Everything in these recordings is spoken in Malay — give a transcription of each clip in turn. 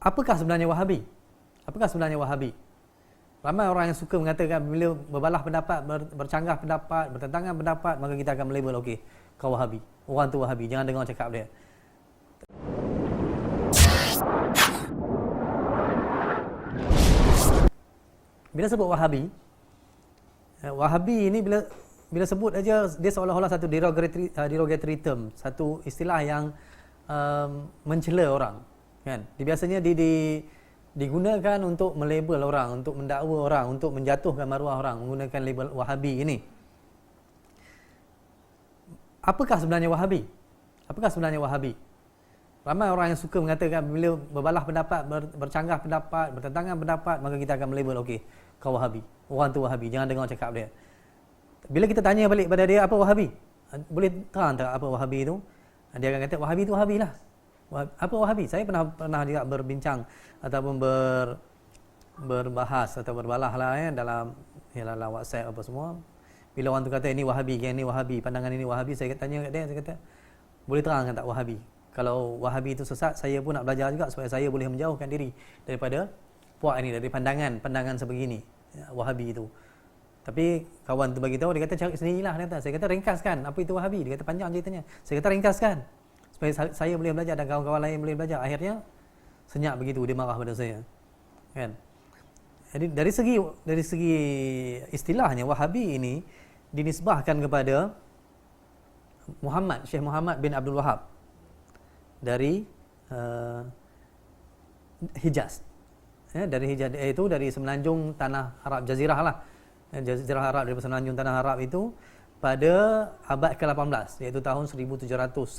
Apakah sebenarnya Wahabi? Apakah sebenarnya Wahabi? Ramai orang yang suka mengatakan bila berbalah pendapat, bercanggah pendapat, bertentangan pendapat, maka kita akan melabel, okey, kau Wahabi. Orang tu Wahabi, jangan dengar cakap dia. Bila sebut Wahabi, Wahabi ini bila sebut aja dia seolah-olah satu derogatory term, satu istilah yang mencela orang, kan? Biasanya digunakan untuk melabel orang, untuk mendakwa orang, untuk menjatuhkan maruah orang menggunakan label Wahabi ini. Apakah sebenarnya Wahabi? Apakah sebenarnya Wahabi? Ramai orang yang suka mengatakan bila berbalah pendapat, bercanggah pendapat, bertentangan pendapat, maka kita akan melabel, okey, kau Wahabi. Orang tu Wahabi, jangan dengar cakap dia. Bila kita tanya balik pada dia, apa Wahabi? Boleh terang tak apa Wahabi itu? Dia akan kata, Wahabi itu Wahabi lah. Apa Wahabi? Saya pernah juga berbincang ataupun berbahas atau berbalah lah dalam WhatsApp apa semua. Bila orang tu kata ini Wahabi, yang ini Wahabi, pandangan ini Wahabi, saya tanya kat dia, saya kata, boleh terangkan tak Wahabi? Kalau Wahabi itu sesat, saya pun nak belajar juga supaya saya boleh menjauhkan diri daripada puak ini, dari pandangan sebegini, Wahabi itu. Tapi kawan tu bagi tahu, dia kata cari sendirilah. Saya kata ringkaskan apa itu Wahabi. Dia kata panjang ceritanya. Saya kata ringkaskan supaya saya boleh belajar dan kawan-kawan lain boleh belajar. Akhirnya senyap begitu, dia marah pada saya, kan? Jadi dari segi istilahnya, Wahabi ini dinisbahkan kepada Syekh Muhammad bin Abdul Wahab dari Hijaz. Dari Hijaz itu dari semenanjung tanah Arab, Jazirah lah. Jazirah Arab, dari semenanjung tanah Arab itu pada abad ke-18, iaitu tahun 1700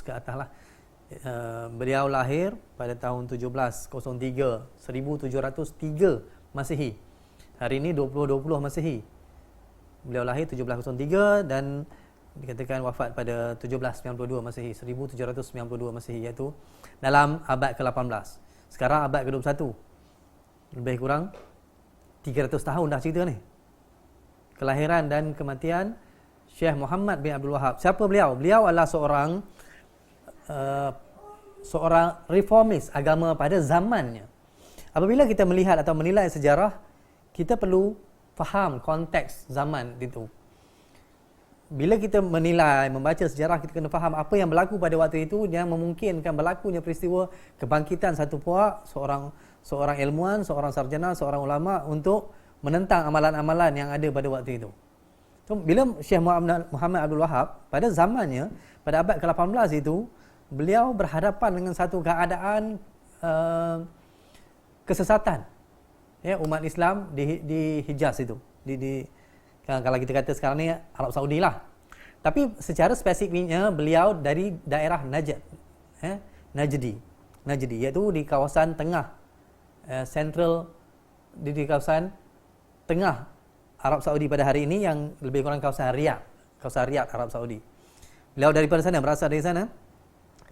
ke atas lah. Beliau lahir pada tahun 1703 Masehi. Hari ini 2020 Masehi. Beliau lahir 1703 dan dikatakan wafat pada 1792 Masehi, 1792 Masehi, iaitu dalam abad ke-18. Sekarang abad ke-21. Lebih kurang 300 tahun dah cerita ni. Kelahiran dan kematian Syekh Muhammad bin Abdul Wahab. Siapa beliau? Beliau adalah seorang reformis agama pada zamannya. Apabila kita melihat atau menilai sejarah, kita perlu faham konteks zaman itu. Bila kita menilai, membaca sejarah, kita kena faham apa yang berlaku pada waktu itu yang memungkinkan berlakunya peristiwa kebangkitan satu puak, seorang ilmuwan, seorang sarjana, seorang ulama untuk menentang amalan-amalan yang ada pada waktu itu. So, bila Syekh Muhammad Abdul Wahab pada zamannya, pada abad ke-18 itu, beliau berhadapan dengan satu keadaan kesesatan, ya, umat Islam di Hijaz itu, kalau kita kata sekarang ni Arab Saudi lah. Tapi secara spesifiknya beliau dari daerah Najd, Najdi, iaitu di kawasan tengah, central, di kawasan tengah Arab Saudi pada hari ini, yang lebih kurang kawasan Riyadh Arab Saudi. Beliau daripada sana, berasal dari sana,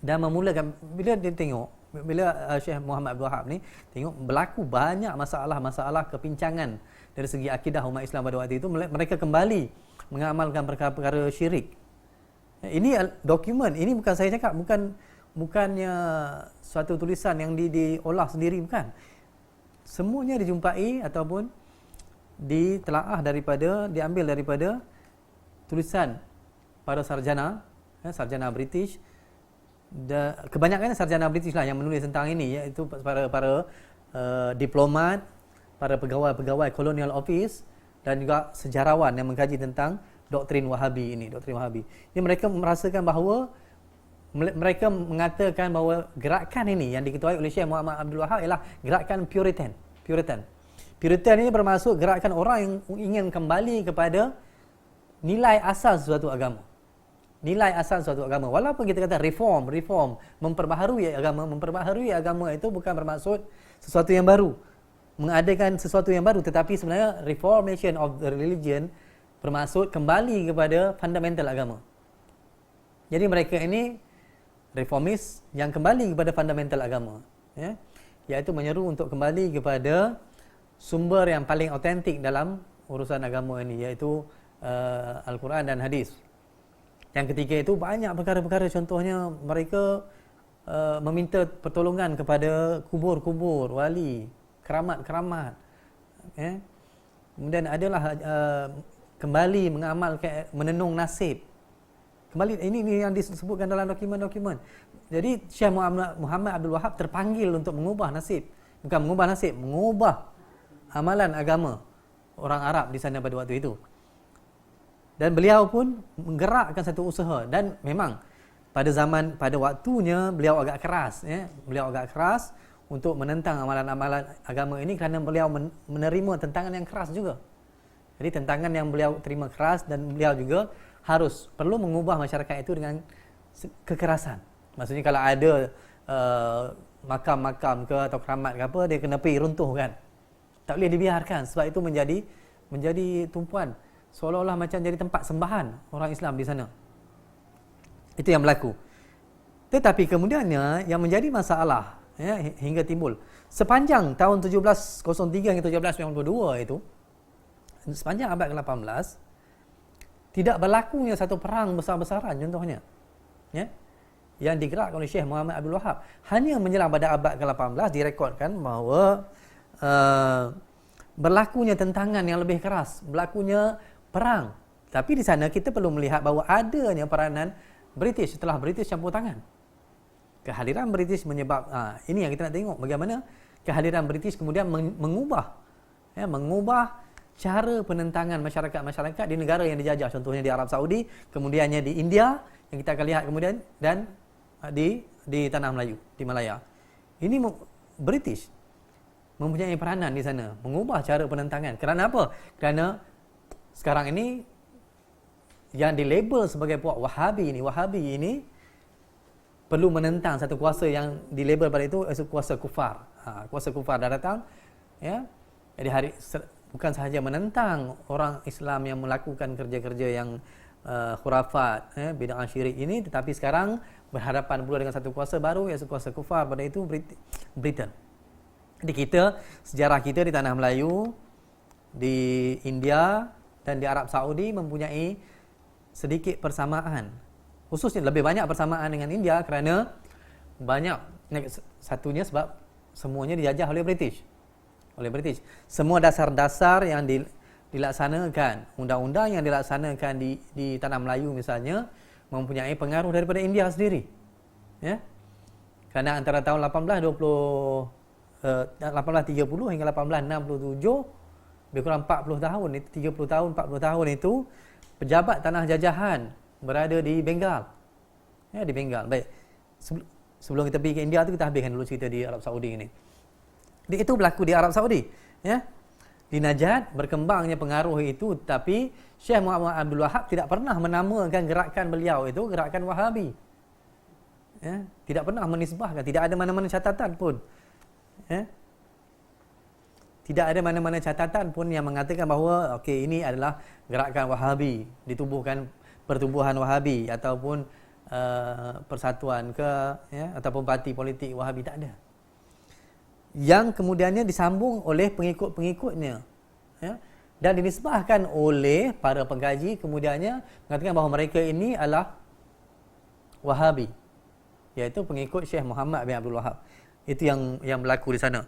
dan memulakan, bila dia tengok, bila Syekh Muhammad Abdul Wahab ni tengok berlaku banyak masalah kepincangan dari segi akidah umat Islam pada waktu itu, mereka kembali mengamalkan perkara-perkara syirik. Ini dokumen, ini bukan saya cakap, bukannya suatu tulisan yang diolah sendiri, bukan. Semuanya dijumpai ataupun ditelaah diambil daripada tulisan para sarjana British. Kebanyakannya sarjana British lah yang menulis tentang ini, iaitu para diplomat, para pegawai colonial office, dan juga sejarawan yang mengkaji tentang doktrin Wahabi ini. Jadi mereka merasakan bahawa, mereka mengatakan bahawa gerakan ini yang diketuai oleh Syekh Muhammad Abdul Wahab ialah gerakan Puritan ini bermaksud gerakan orang yang ingin kembali kepada nilai asal suatu agama. Walaupun kita kata reform, memperbaharui agama itu bukan bermaksud sesuatu yang baru, mengadakan sesuatu yang baru, tetapi sebenarnya reformation of the religion bermaksud kembali kepada fundamental agama. Jadi mereka ini reformis yang kembali kepada fundamental agama, ya, iaitu menyeru untuk kembali kepada sumber yang paling autentik dalam urusan agama ini, iaitu Al-Quran dan hadis. Yang ketiga itu banyak perkara-perkara, contohnya mereka meminta pertolongan kepada kubur-kubur wali, keramat-keramat. Kemudian adalah kembali mengamalkan, menenung nasib. Kembali ini yang disebutkan dalam dokumen-dokumen. Jadi Syekh Muhammad Abdul Wahab terpanggil untuk mengubah nasib. Bukan mengubah nasib, mengubah amalan agama orang Arab di sana pada waktu itu. Dan beliau pun menggerakkan satu usaha, dan memang pada waktunya beliau agak keras, beliau agak keras untuk menentang amalan-amalan agama ini kerana beliau menerima tentangan yang keras juga. Jadi tentangan yang beliau terima keras, dan beliau juga perlu mengubah masyarakat itu dengan kekerasan. Maksudnya kalau ada makam-makam ke atau keramat ke apa, dia kena pergi runtuhkan. Tak boleh dibiarkan, sebab itu menjadi tumpuan, seolah-olah macam jadi tempat sembahan orang Islam di sana. Itu yang berlaku. Tetapi kemudiannya yang menjadi masalah hingga timbul sepanjang tahun 1703 hingga 1792 itu, sepanjang abad ke-18 tidak berlakunya satu perang besar-besaran contohnya, yang digerakkan oleh Syekh Muhammad Abdul Wahab. Hanya menjelang pada abad ke-18 direkodkan bahawa berlakunya tentangan yang lebih keras, berlakunya perang. Tapi di sana kita perlu melihat bahawa adanya peranan British setelah British campur tangan. Kehadiran British menyebab ini yang kita nak tengok, bagaimana kehadiran British kemudian mengubah cara penentangan masyarakat-masyarakat di negara yang dijajah, contohnya di Arab Saudi, kemudiannya di India yang kita akan lihat kemudian, dan di tanah Melayu, di Malaya. Ini British mempunyai peranan di sana mengubah cara penentangan. Kerana apa? Kerana sekarang ini yang dilabel sebagai puak Wahabi ini perlu menentang satu kuasa yang dilabel pada itu kuasa kufar. Kuasa kufar dah datang, jadi bukan sahaja menentang orang Islam yang melakukan kerja-kerja yang khurafat, bid'ah syirik ini, tetapi sekarang berhadapan pula dengan satu kuasa baru, iaitu kuasa kufar, pada itu Britain. Jadi sejarah kita di tanah Melayu, di India dan di Arab Saudi mempunyai sedikit persamaan. Khususnya lebih banyak persamaan dengan India kerana satunya sebab semuanya dijajah oleh British. Semua dasar-dasar yang dilaksanakan, undang-undang yang dilaksanakan di tanah Melayu misalnya, mempunyai pengaruh daripada India sendiri. Kerana antara tahun 1830 hingga 1867, lebih kurang 40 tahun, 30 tahun, 40 tahun itu pejabat tanah jajahan berada di Bengal. Di Bengal. Baik. Sebelum kita pergi ke India tu, kita habiskan dulu cerita di Arab Saudi ini. Itu berlaku di Arab Saudi, Di Najd berkembangnya pengaruh itu, tapi Syekh Muhammad Abdul Wahab tidak pernah menamakan gerakan beliau itu gerakan Wahabi. Tidak pernah menisbahkan, tidak ada mana-mana catatan pun. Tidak ada mana-mana catatan pun yang mengatakan bahawa ini adalah gerakan Wahabi, ditubuhkan pertubuhan Wahabi ataupun persatuan ataupun parti politik Wahabi, tak ada. Yang kemudiannya disambung oleh pengikut-pengikutnya, dan dinisbahkan oleh para pengkaji kemudiannya mengatakan bahawa mereka ini adalah Wahabi, iaitu pengikut Syekh Muhammad bin Abdul Wahab. Itu yang berlaku di sana.